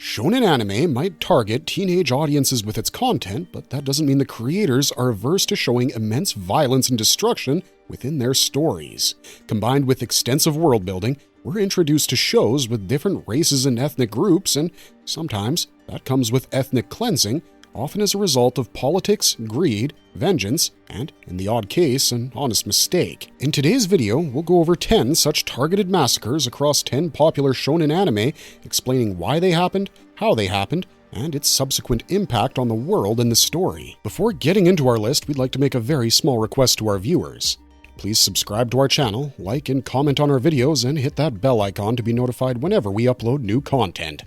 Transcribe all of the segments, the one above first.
Shonen anime might target teenage audiences with its content, but that doesn't mean the creators are averse to showing immense violence and destruction within their stories. Combined with extensive world building, we're introduced to shows with different races and ethnic groups, and sometimes that comes with ethnic cleansing, often as a result of politics, greed, vengeance, and, in the odd case, an honest mistake. In today's video, we'll go over 10 such targeted massacres across 10 popular shonen anime, explaining why they happened, how they happened, and its subsequent impact on the world and the story. Before getting into our list, we'd like to make a very small request to our viewers. Please subscribe to our channel, like and comment on our videos, and hit that bell icon to be notified whenever we upload new content.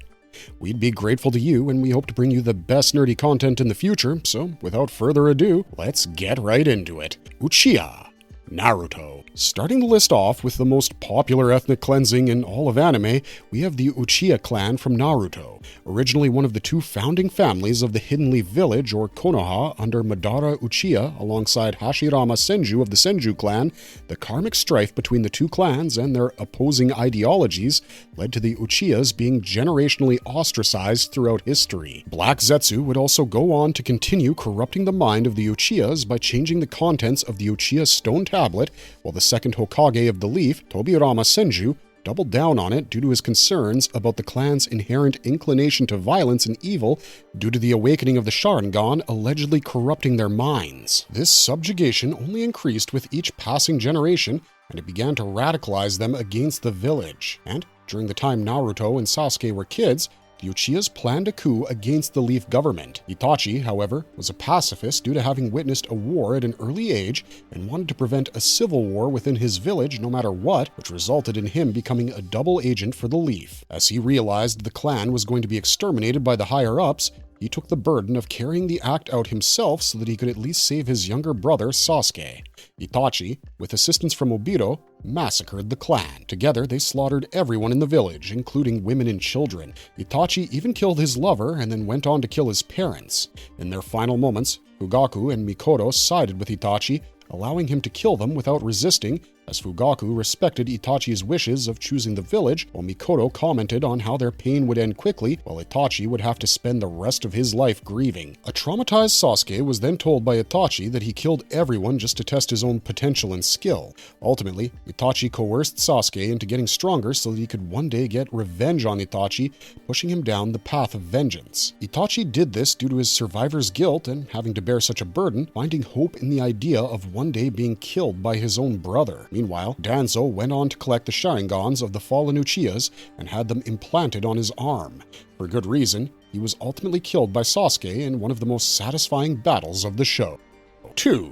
We'd be grateful to you, and we hope to bring you the best nerdy content in the future, so without further ado, let's get right into it. Uchiha Naruto. Starting the list off with the most popular ethnic cleansing in all of anime, we have the Uchiha clan from Naruto. Originally one of the two founding families of the Hidden Leaf Village, or Konoha, under Madara Uchiha alongside Hashirama Senju of the Senju clan, the karmic strife between the two clans and their opposing ideologies led to the Uchihas being generationally ostracized throughout history. Black Zetsu would also go on to continue corrupting the mind of the Uchihas by changing the contents of the Uchiha stone tablet, while the second Hokage of the Leaf, Tobirama Senju, doubled down on it due to his concerns about the clan's inherent inclination to violence and evil due to the awakening of the Sharingan allegedly corrupting their minds. This subjugation only increased with each passing generation, and it began to radicalize them against the village. And during the time Naruto and Sasuke were kids, the Uchihas planned a coup against the Leaf government. Itachi, however, was a pacifist due to having witnessed a war at an early age and wanted to prevent a civil war within his village no matter what, which resulted in him becoming a double agent for the Leaf. As he realized the clan was going to be exterminated by the higher-ups, he took the burden of carrying the act out himself so that he could at least save his younger brother Sasuke. Itachi, with assistance from Obito, massacred the clan. Together, they slaughtered everyone in the village, including women and children. Itachi even killed his lover and then went on to kill his parents. In their final moments, Fugaku and Mikoto sided with Itachi, allowing him to kill them without resisting, as Fugaku respected Itachi's wishes of choosing the village, while Mikoto commented on how their pain would end quickly, while Itachi would have to spend the rest of his life grieving. A traumatized Sasuke was then told by Itachi that he killed everyone just to test his own potential and skill. Ultimately, Itachi coerced Sasuke into getting stronger so that he could one day get revenge on Itachi, pushing him down the path of vengeance. Itachi did this due to his survivor's guilt and having to bear such a burden, finding hope in the idea of one day being killed by his own brother. Meanwhile, Danzo went on to collect the Sharingans of the fallen Uchihas and had them implanted on his arm. For good reason, he was ultimately killed by Sasuke in one of the most satisfying battles of the show. 2.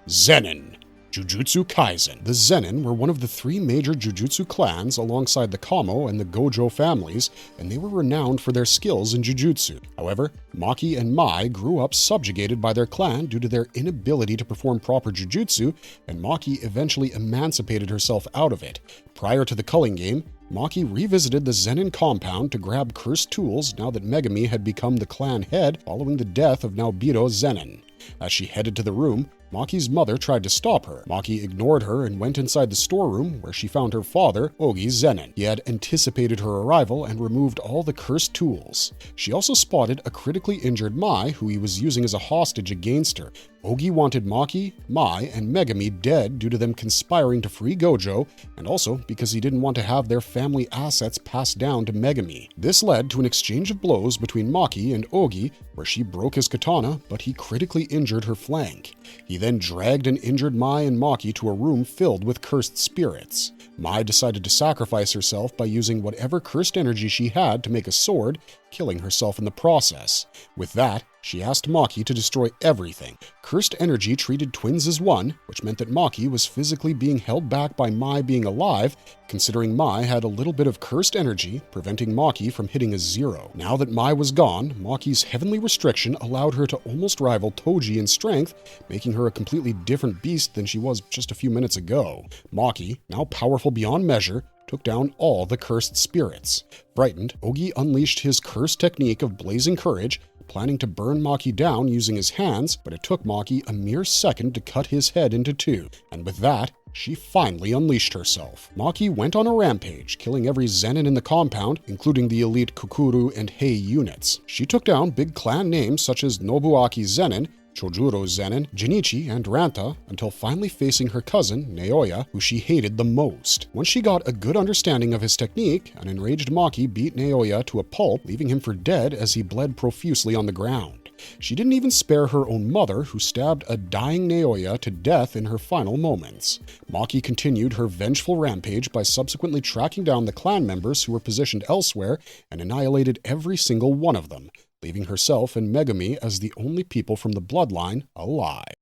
Zenin Jujutsu Kaisen. The Zenin were one of the three major Jujutsu clans alongside the Kamo and the Gojo families, and they were renowned for their skills in Jujutsu. However, Maki and Mai grew up subjugated by their clan due to their inability to perform proper Jujutsu, and Maki eventually emancipated herself out of it. Prior to the culling game, Maki revisited the Zenin compound to grab cursed tools now that Megami had become the clan head following the death of Naobito Zenin. As she headed to the room, Maki's mother tried to stop her. Maki ignored her and went inside the storeroom where she found her father, Ogi Zenin. He had anticipated her arrival and removed all the cursed tools. She also spotted a critically injured Mai who he was using as a hostage against her. Ogi wanted Maki, Mai, and Megami dead due to them conspiring to free Gojo, and also because he didn't want to have their family assets passed down to Megami. This led to an exchange of blows between Maki and Ogi, where she broke his katana, but he critically injured her flank. He then dragged and injured Mai and Maki to a room filled with cursed spirits. Mai decided to sacrifice herself by using whatever cursed energy she had to make a sword, killing herself in the process. With that, she asked Maki to destroy everything. Cursed energy treated twins as one, which meant that Maki was physically being held back by Mai being alive, considering Mai had a little bit of cursed energy, preventing Maki from hitting a 0. Now that Mai was gone, Maki's heavenly restriction allowed her to almost rival Toji in strength, making her a completely different beast than she was just a few minutes ago. Maki, now powerful beyond measure, took down all the cursed spirits. Frightened, Ogi unleashed his cursed technique of blazing courage, planning to burn Maki down using his hands, but it took Maki a mere second to cut his head into two, and with that, she finally unleashed herself. Maki went on a rampage, killing every Zenin in the compound, including the elite Kukuru and Hei units. She took down big clan names such as Nobuaki Zenin, Chojuro Zenin, Jinichi, and Ranta, until finally facing her cousin, Naoya, who she hated the most. Once she got a good understanding of his technique, an enraged Maki beat Naoya to a pulp, leaving him for dead as he bled profusely on the ground. She didn't even spare her own mother, who stabbed a dying Naoya to death in her final moments. Maki continued her vengeful rampage by subsequently tracking down the clan members who were positioned elsewhere and annihilated every single one of them, leaving herself and Megami as the only people from the bloodline alive.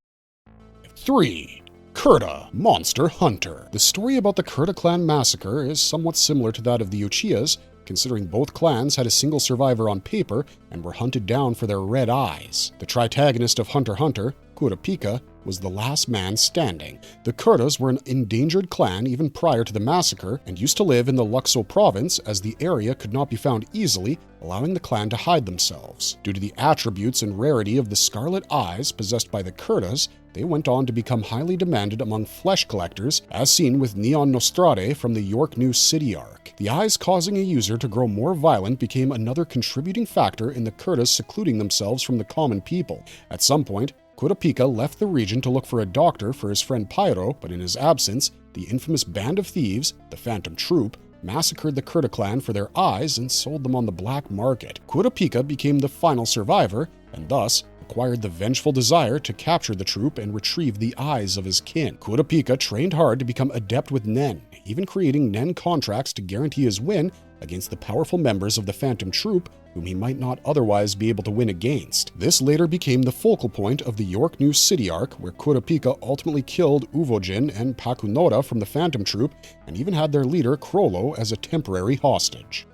3. Kurta, Monster Hunter. The story about the Kurta clan massacre is somewhat similar to that of the Uchihas, considering both clans had a single survivor on paper and were hunted down for their red eyes. The tritagonist of Hunter x Hunter, Kurapika, was the last man standing. The Kurtas were an endangered clan even prior to the massacre and used to live in the Luxo province as the area could not be found easily, allowing the clan to hide themselves. Due to the attributes and rarity of the scarlet eyes possessed by the Kurtas, they went on to become highly demanded among flesh collectors, as seen with Neon Nostrade from the York New City arc. The eyes causing a user to grow more violent became another contributing factor in the Kurtas secluding themselves from the common people. At some point, Kurapika left the region to look for a doctor for his friend Pyro, but in his absence, the infamous band of thieves, the Phantom Troop, massacred the Kurta clan for their eyes and sold them on the black market. Kurapika became the final survivor, and thus acquired the vengeful desire to capture the troop and retrieve the eyes of his kin. Kurapika trained hard to become adept with Nen, even creating Nen contracts to guarantee his win against the powerful members of the Phantom Troop whom he might not otherwise be able to win against. This later became the focal point of the York New City arc, where Kurapika ultimately killed Uvojin and Pakunoda from the Phantom Troop and even had their leader Crollo as a temporary hostage.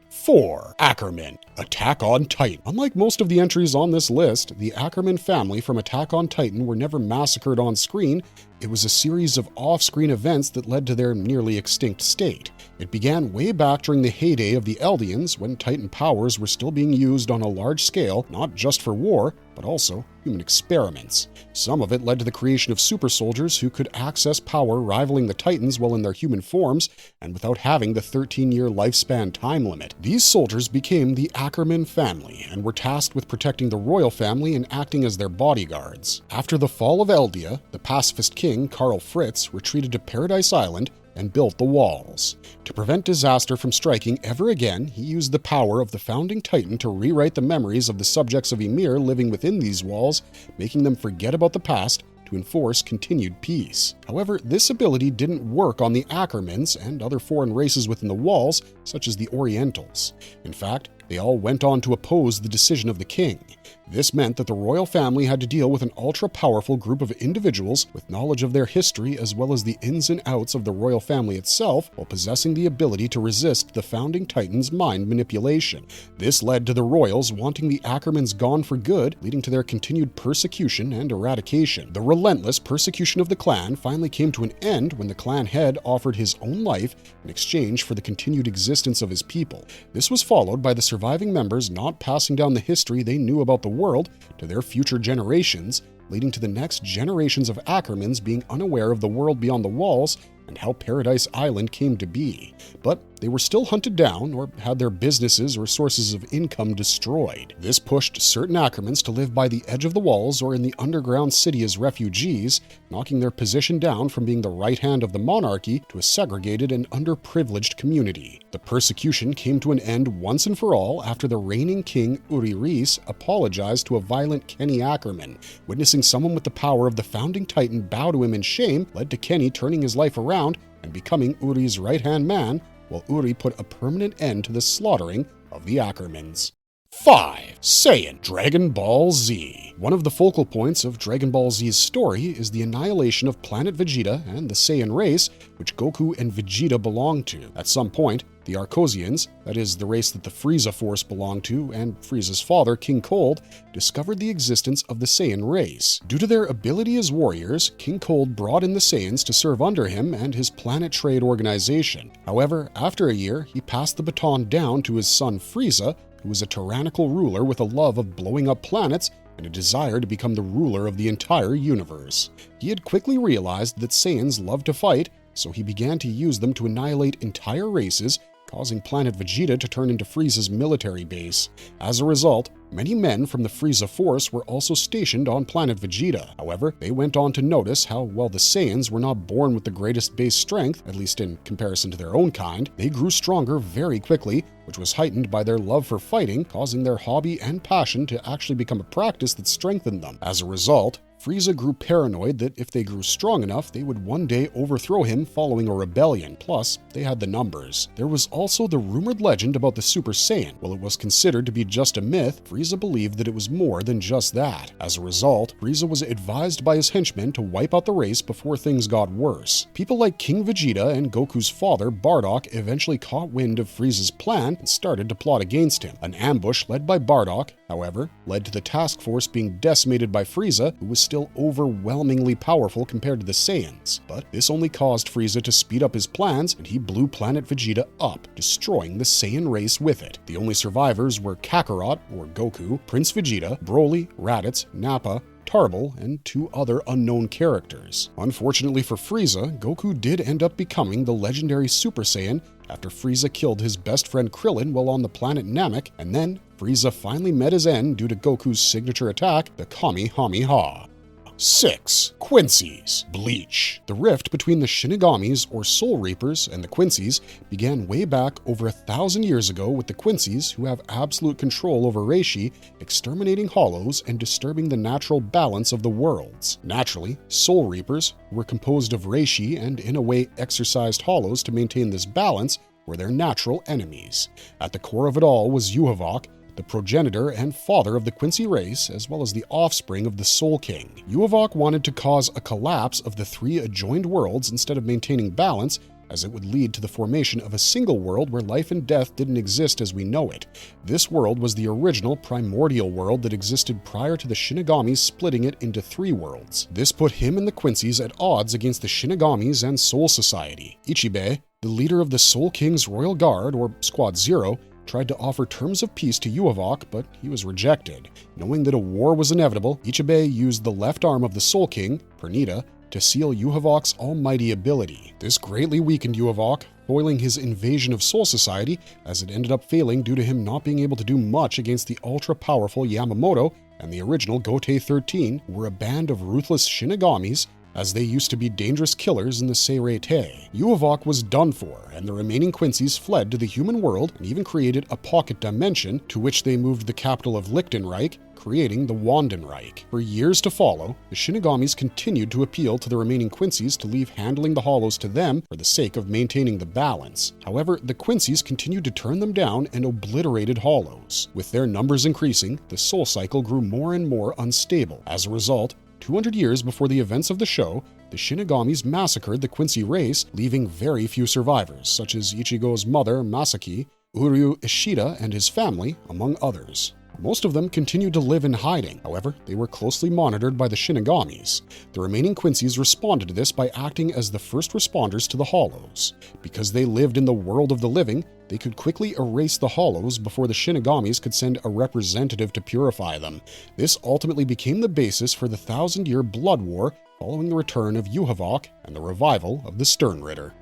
4. Ackerman, Attack on Titan. Unlike most of the entries on this list, the Ackerman family from Attack on Titan were never massacred on screen. It was a series of off-screen events that led to their nearly extinct state. It began way back during the heyday of the Eldians, when Titan powers were still being used on a large scale, not just for war, but also human experiments. Some of it led to the creation of super soldiers who could access power rivaling the Titans while in their human forms, and without having the 13-year lifespan time limit. These soldiers became the Ackerman family, and were tasked with protecting the royal family and acting as their bodyguards. After the fall of Eldia, the pacifist king, Karl Fritz, retreated to Paradise Island and built the walls. To prevent disaster from striking ever again, he used the power of the founding Titan to rewrite the memories of the subjects of Ymir living within these walls, making them forget about the past to enforce continued peace. However, this ability didn't work on the Ackermans and other foreign races within the walls, such as the Orientals. In fact, they all went on to oppose the decision of the king. This meant that the royal family had to deal with an ultra-powerful group of individuals with knowledge of their history as well as the ins and outs of the royal family itself, while possessing the ability to resist the founding Titan's mind manipulation. This led to the royals wanting the Ackermans gone for good, leading to their continued persecution and eradication. The relentless persecution of the clan finally came to an end when the clan head offered his own life in exchange for the continued existence of his people. This was followed by the surviving members not passing down the history they knew about the world to their future generations, leading to the next generations of Ackermans being unaware of the world beyond the walls and how Paradise Island came to be. But they were still hunted down or had their businesses or sources of income destroyed. This pushed certain Ackermans to live by the edge of the walls or in the underground city as refugees, knocking their position down from being the right hand of the monarchy to a segregated and underprivileged community. The persecution came to an end once and for all after the reigning king Uri Reis apologized to a violent Kenny Ackerman. Witnessing someone with the power of the founding Titan bow to him in shame led to Kenny turning his life around and becoming Uri's right-hand man, while Uri put a permanent end to the slaughtering of the Ackermans. 5. Saiyan Dragon Ball Z. One of the focal points of Dragon Ball Z's story is the annihilation of planet Vegeta and the Saiyan race, which Goku and Vegeta belong to. At some point, the Arcosians, that is, the race that the Frieza Force belonged to, and Frieza's father, King Cold, discovered the existence of the Saiyan race. Due to their ability as warriors, King Cold brought in the Saiyans to serve under him and his planet trade organization. However, after a year, he passed the baton down to his son Frieza, who was a tyrannical ruler with a love of blowing up planets and a desire to become the ruler of the entire universe. He had quickly realized that Saiyans loved to fight, so he began to use them to annihilate entire races, causing planet Vegeta to turn into Frieza's military base. As a result, many men from the Frieza Force were also stationed on planet Vegeta. However, they went on to notice how, while the Saiyans were not born with the greatest base strength, at least in comparison to their own kind, they grew stronger very quickly, which was heightened by their love for fighting, causing their hobby and passion to actually become a practice that strengthened them. As a result, Frieza grew paranoid that if they grew strong enough, they would one day overthrow him following a rebellion. Plus, they had the numbers. There was also the rumored legend about the Super Saiyan. While it was considered to be just a myth, Frieza believed that it was more than just that. As a result, Frieza was advised by his henchmen to wipe out the race before things got worse. People like King Vegeta and Goku's father, Bardock, eventually caught wind of Frieza's plan and started to plot against him. An ambush led by Bardock, however, led to the task force being decimated by Frieza, who was still overwhelmingly powerful compared to the Saiyans. But this only caused Frieza to speed up his plans, and he blew planet Vegeta up, destroying the Saiyan race with it. The only survivors were Kakarot, or Goku, Prince Vegeta, Broly, Raditz, Nappa, Tarble, and 2 other unknown characters. Unfortunately for Frieza, Goku did end up becoming the legendary Super Saiyan after Frieza killed his best friend Krillin while on the planet Namek, and then Frieza finally met his end due to Goku's signature attack, the Kamehameha. 6. Quincy's Bleach. The rift between the Shinigamis, or Soul Reapers, and the Quincy's began way back over 1,000 years ago with the Quincy's, who have absolute control over Reishi, exterminating hollows and disturbing the natural balance of the worlds. Naturally, Soul Reapers, who were composed of Reishi and in a way exercised hollows to maintain this balance, were their natural enemies. At the core of it all was Yuhavok, the progenitor and father of the Quincy race, as well as the offspring of the Soul King. Yuhavok wanted to cause a collapse of the 3 adjoined worlds instead of maintaining balance, as it would lead to the formation of a single world where life and death didn't exist as we know it. This world was the original primordial world that existed prior to the Shinigamis splitting it into 3 worlds. This put him and the Quincy's at odds against the Shinigamis and Soul Society. Ichibe, the leader of the Soul King's Royal Guard, or Squad Zero, tried to offer terms of peace to Yuhavok, but he was rejected. Knowing that a war was inevitable, Ichibe used the left arm of the Soul King, Pernita, to seal Yuhavok's almighty ability. This greatly weakened Yuhavok, foiling his invasion of Soul Society, as it ended up failing due to him not being able to do much against the ultra-powerful Yamamoto and the original Gotei 13, who were a band of ruthless Shinigamis, as they used to be dangerous killers in the Seirei. Yuhavok was done for, and the remaining Quincy's fled to the human world and even created a pocket dimension, to which they moved the capital of Lichtenreich, creating the Wandenreich. For years to follow, the Shinigamis continued to appeal to the remaining Quincy's to leave handling the hollows to them for the sake of maintaining the balance. However, the Quincy's continued to turn them down and obliterated hollows. With their numbers increasing, the soul cycle grew more and more unstable. As a result, 200 years before the events of the show, the Shinigamis massacred the Quincy race, leaving very few survivors, such as Ichigo's mother, Masaki, Uryu Ishida and his family, among others. Most of them continued to live in hiding. However, they were closely monitored by the Shinigamis. The remaining Quincy's responded to this by acting as the first responders to the Hollows. Because they lived in the world of the living, they could quickly erase the Hollows before the Shinigamis could send a representative to purify them. This ultimately became the basis for the 1,000-year Blood War, following the return of Yuhavok and the revival of the Stern Ritter.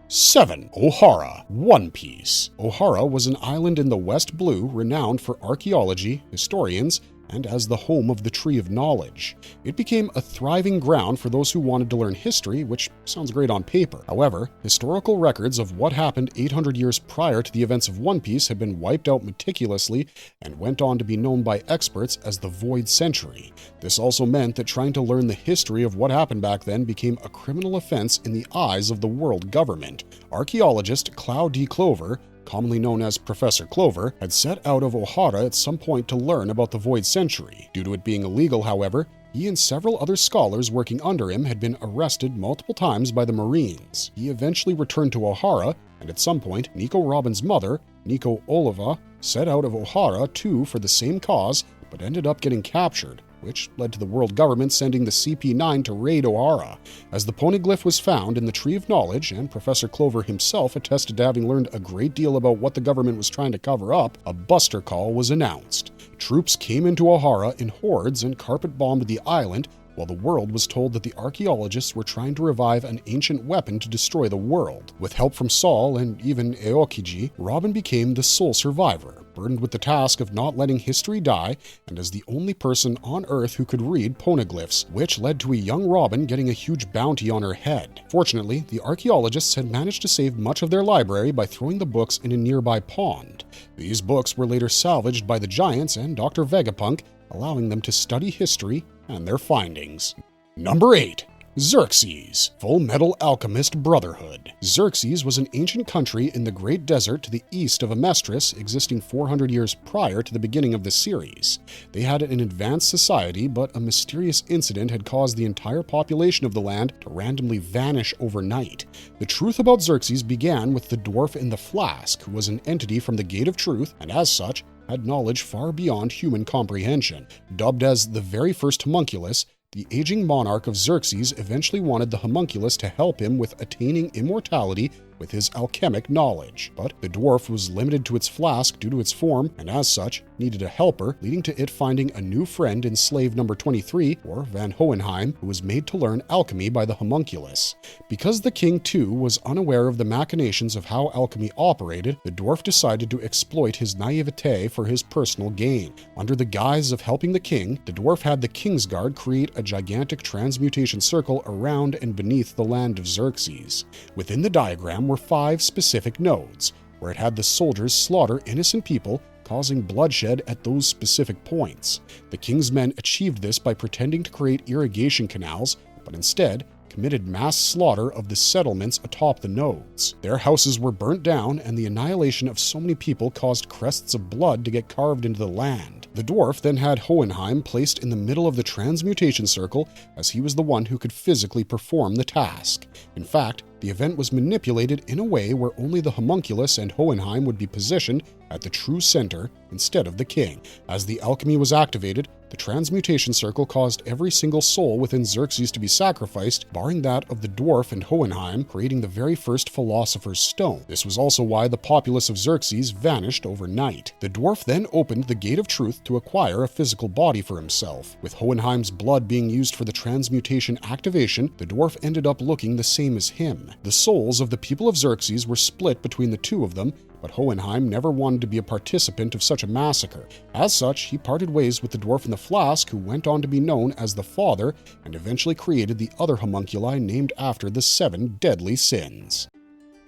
7. Ohara, One Piece. Ohara was an island in the West Blue renowned for archaeology, historians, and as the home of the Tree of Knowledge. It became a thriving ground for those who wanted to learn history, which sounds great on paper. However, historical records of what happened 800 years prior to the events of One Piece had been wiped out meticulously and went on to be known by experts as the Void Century. This also meant that trying to learn the history of what happened back then became a criminal offense in the eyes of the world government. Archaeologist Clow D. Clover, commonly known as Professor Clover, had set out of Ohara at some point to learn about the Void Century. Due to it being illegal, however, he and several other scholars working under him had been arrested multiple times by the Marines. He eventually returned to Ohara, and at some point, Nico Robin's mother, Nico Oliva, set out of Ohara too for the same cause, but ended up getting captured, which led to the world government sending the CP9 to raid Ohara. As the poneglyph was found in the Tree of Knowledge, and Professor Clover himself attested to having learned a great deal about what the government was trying to cover up, a buster call was announced. Troops came into Ohara in hordes and carpet-bombed the island, while the world was told that the archaeologists were trying to revive an ancient weapon to destroy the world. With help from Saul and even Aokiji, Robin became the sole survivor, burdened with the task of not letting history die, and as the only person on Earth who could read poneglyphs, which led to a young Robin getting a huge bounty on her head. Fortunately, the archaeologists had managed to save much of their library by throwing the books in a nearby pond. These books were later salvaged by the Giants and Dr. Vegapunk, allowing them to study history and their findings. Number 8. Xerxes, Full Metal Alchemist Brotherhood. Xerxes was an ancient country in the Great Desert to the east of Amestris, existing 400 years prior to the beginning of the series. They had an advanced society, but a mysterious incident had caused the entire population of the land to randomly vanish overnight. The truth about Xerxes began with the dwarf in the flask, who was an entity from the Gate of Truth, and as such, had knowledge far beyond human comprehension. Dubbed as the very first homunculus, the aging monarch of Xerxes eventually wanted the homunculus to help him with attaining immortality with his alchemic knowledge. But the dwarf was limited to its flask due to its form, and as such, needed a helper, leading to it finding a new friend in slave number 23, or Van Hohenheim, who was made to learn alchemy by the homunculus. Because the king, too, was unaware of the machinations of how alchemy operated, the dwarf decided to exploit his naivete for his personal gain. Under the guise of helping the king, the dwarf had the Kingsguard create a gigantic transmutation circle around and beneath the land of Xerxes. Within the diagram were 5 specific nodes, where it had the soldiers slaughter innocent people, causing bloodshed at those specific points. The king's men achieved this by pretending to create irrigation canals, but instead committed mass slaughter of the settlements atop the nodes. Their houses were burnt down, and the annihilation of so many people caused crests of blood to get carved into the land. The dwarf then had Hohenheim placed in the middle of the transmutation circle, as he was the one who could physically perform the task. In fact, the event was manipulated in a way where only the homunculus and Hohenheim would be positioned at the true center instead of the king. As the alchemy was activated, the transmutation circle caused every single soul within Xerxes to be sacrificed, barring that of the dwarf and Hohenheim, creating the very first Philosopher's Stone. This was also why the populace of Xerxes vanished overnight. The dwarf then opened the Gate of Truth to acquire a physical body for himself. With Hohenheim's blood being used for the transmutation activation, the dwarf ended up looking the same as him. The souls of the people of Xerxes were split between the two of them, but Hohenheim never wanted to be a participant of such a massacre. As such, he parted ways with the dwarf in the flask, who went on to be known as the Father, and eventually created the other homunculi named after the 7 deadly sins.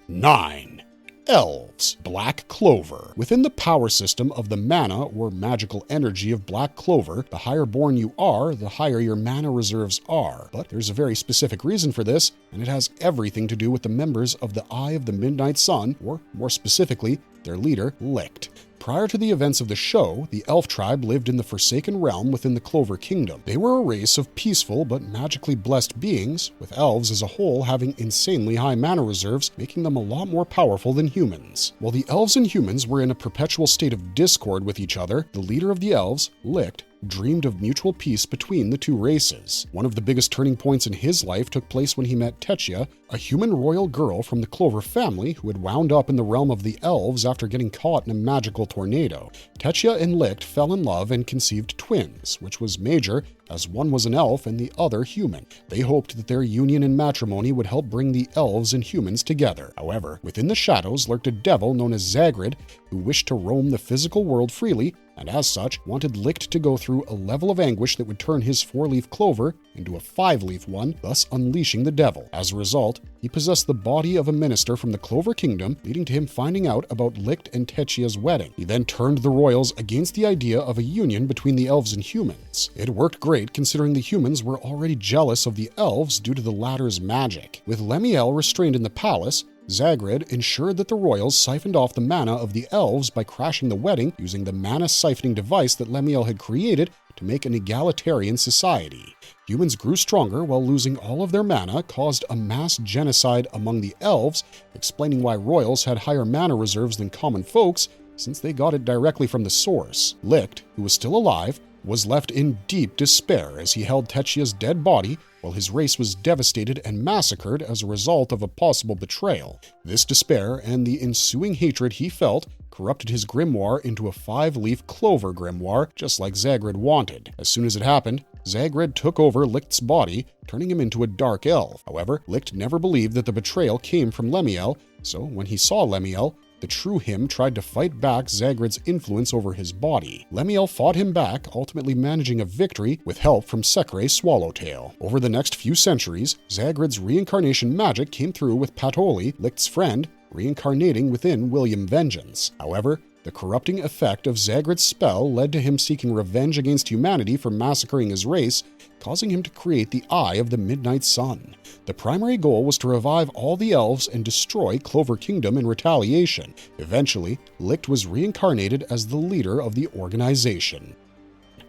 9. Elves, Black Clover. Within the power system of the mana or magical energy of Black Clover, the higher born you are, the higher your mana reserves are. But there's a very specific reason for this, and it has everything to do with the members of the Eye of the Midnight Sun, or more specifically, their leader, Licht. Prior to the events of the show, the elf tribe lived in the Forsaken Realm within the Clover Kingdom. They were a race of peaceful but magically blessed beings, with elves as a whole having insanely high mana reserves, making them a lot more powerful than humans. While the elves and humans were in a perpetual state of discord with each other, the leader of the elves, Licht, dreamed of mutual peace between the two races. One of the biggest turning points in his life took place when he met Techia, a human royal girl from the Clover family who had wound up in the realm of the elves after getting caught in a magical tornado. Techia and Licht fell in love and conceived twins, which was major, as one was an elf and the other human. They hoped that their union in matrimony would help bring the elves and humans together. However, within the shadows lurked a devil known as Zagrid, who wished to roam the physical world freely, and as such, wanted Licht to go through a level of anguish that would turn his 4-leaf clover into a 5-leaf one, thus unleashing the devil. As a result, he possessed the body of a minister from the Clover Kingdom, leading to him finding out about Licht and Techia's wedding. He then turned the royals against the idea of a union between the elves and humans. It worked great considering the humans were already jealous of the elves due to the latter's magic. With Lemiel restrained in the palace, Zagred ensured that the royals siphoned off the mana of the elves by crashing the wedding using the mana siphoning device that Lemuel had created to make an egalitarian society. Humans grew stronger while losing all of their mana caused a mass genocide among the elves, explaining why royals had higher mana reserves than common folks since they got it directly from the source. Licht, who was still alive, was left in deep despair as he held Techia's dead body while his race was devastated and massacred as a result of a possible betrayal. This despair and the ensuing hatred he felt corrupted his grimoire into a 5-leaf clover grimoire, just like Zagred wanted. As soon as it happened, Zagred took over Licht's body, turning him into a dark elf. However, Licht never believed that the betrayal came from Lemuel, so when he saw Lemuel, the true him tried to fight back Zagred's influence over his body. Lemuel fought him back, ultimately managing a victory with help from Sekre Swallowtail. Over the next few centuries, Zagred's reincarnation magic came through with Patoli, Licht's friend, reincarnating within William Vengeance. However, the corrupting effect of Zagred's spell led to him seeking revenge against humanity for massacring his race, causing him to create the Eye of the Midnight Sun. The primary goal was to revive all the elves and destroy Clover Kingdom in retaliation. Eventually, Licht was reincarnated as the leader of the organization.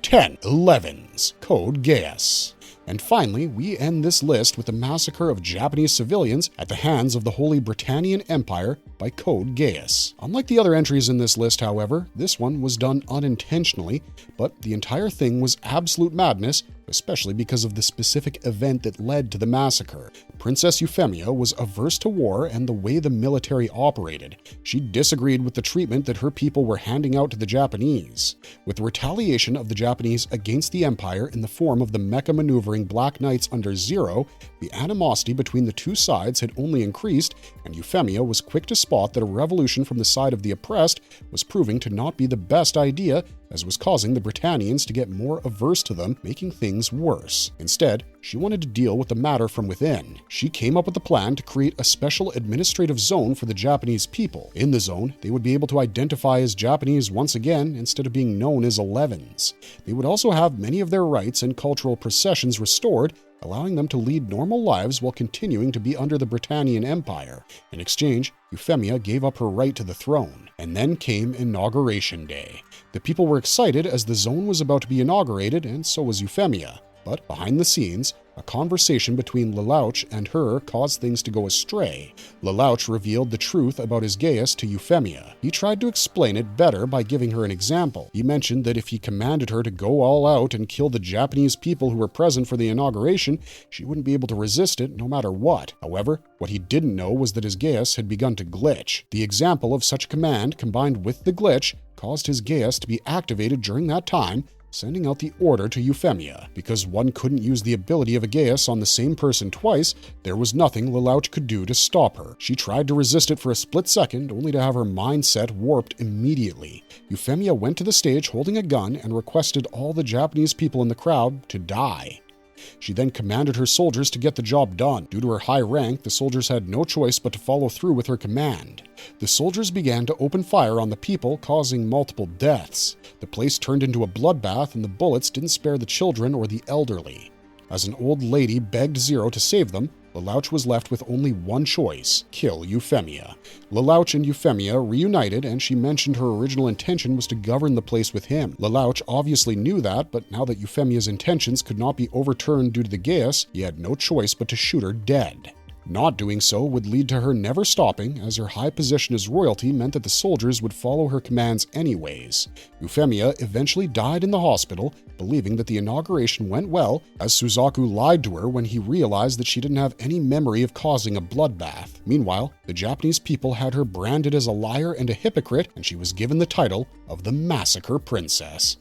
1011's Code Geass. And finally, we end this list with the massacre of Japanese civilians at the hands of the Holy Britannian Empire by Code Geass. Unlike the other entries in this list, however, this one was done unintentionally, but the entire thing was absolute madness, especially because of the specific event that led to the massacre. Princess Euphemia was averse to war and the way the military operated. She disagreed with the treatment that her people were handing out to the Japanese. With the retaliation of the Japanese against the Empire in the form of the mecha-maneuvering Black Knights under Zero, the animosity between the two sides had only increased, and Euphemia was quick to spot that a revolution from the side of the oppressed was proving to not be the best idea, as was causing the Britannians to get more averse to them, making things worse. Instead, she wanted to deal with the matter from within. She came up with a plan to create a special administrative zone for the Japanese people. In the zone, they would be able to identify as Japanese once again instead of being known as 11s. They would also have many of their rights and cultural processions restored, allowing them to lead normal lives while continuing to be under the Britannian Empire. In exchange, Euphemia gave up her right to the throne. And then came Inauguration Day. The people were excited as the zone was about to be inaugurated, and so was Euphemia. But behind the scenes, a conversation between Lelouch and her caused things to go astray. Lelouch revealed the truth about his Geass to Euphemia. He tried to explain it better by giving her an example. He mentioned that if he commanded her to go all out and kill the Japanese people who were present for the inauguration, she wouldn't be able to resist it no matter what. However, what he didn't know was that his Geass had begun to glitch. The example of such a command, combined with the glitch, caused his Geass to be activated during that time, sending out the order to Euphemia. Because one couldn't use the ability of a Geass on the same person twice, there was nothing Lelouch could do to stop her. She tried to resist it for a split second, only to have her mindset warped immediately. Euphemia went to the stage holding a gun and requested all the Japanese people in the crowd to die. She then commanded her soldiers to get the job done. Due to her high rank, the soldiers had no choice but to follow through with her command. The soldiers began to open fire on the people, causing multiple deaths. The place turned into a bloodbath, and the bullets didn't spare the children or the elderly. As an old lady begged Zero to save them, Lelouch was left with only one choice: kill Euphemia. Lelouch and Euphemia reunited, and she mentioned her original intention was to govern the place with him. Lelouch obviously knew that, but now that Euphemia's intentions could not be overturned due to the Geass, he had no choice but to shoot her dead. Not doing so would lead to her never stopping, as her high position as royalty meant that the soldiers would follow her commands anyways. Euphemia eventually died in the hospital, believing that the inauguration went well, as Suzaku lied to her when he realized that she didn't have any memory of causing a bloodbath. Meanwhile, the Japanese people had her branded as a liar and a hypocrite, and she was given the title of the Massacre Princess.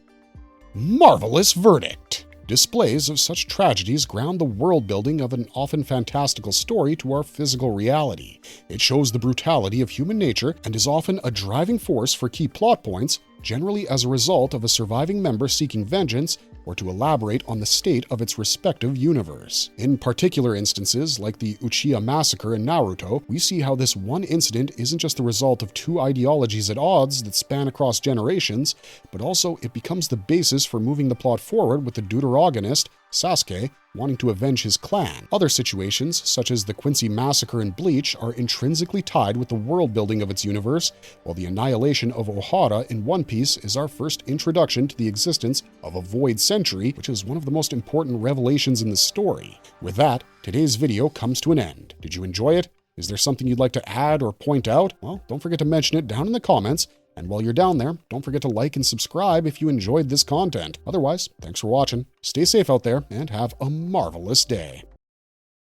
Marvelous verdict! Displays of such tragedies ground the world building of an often fantastical story to our physical reality. It shows the brutality of human nature and is often a driving force for key plot points, generally as a result of a surviving member seeking vengeance or to elaborate on the state of its respective universe. In particular instances, like the Uchiha massacre in Naruto, we see how this one incident isn't just the result of two ideologies at odds that span across generations, but also it becomes the basis for moving the plot forward with the deuteragonist Sasuke wanting to avenge his clan. Other situations, such as the Quincy Massacre in Bleach, are intrinsically tied with the world building of its universe, while the annihilation of Ohara in One Piece is our first introduction to the existence of a Void Century, which is one of the most important revelations in the story. With that, today's video comes to an end. Did you enjoy it? Is there something you'd like to add or point out? Well, don't forget to mention it down in the comments. And while you're down there, don't forget to like and subscribe if you enjoyed this content. Otherwise, thanks for watching, stay safe out there, and have a marvelous day.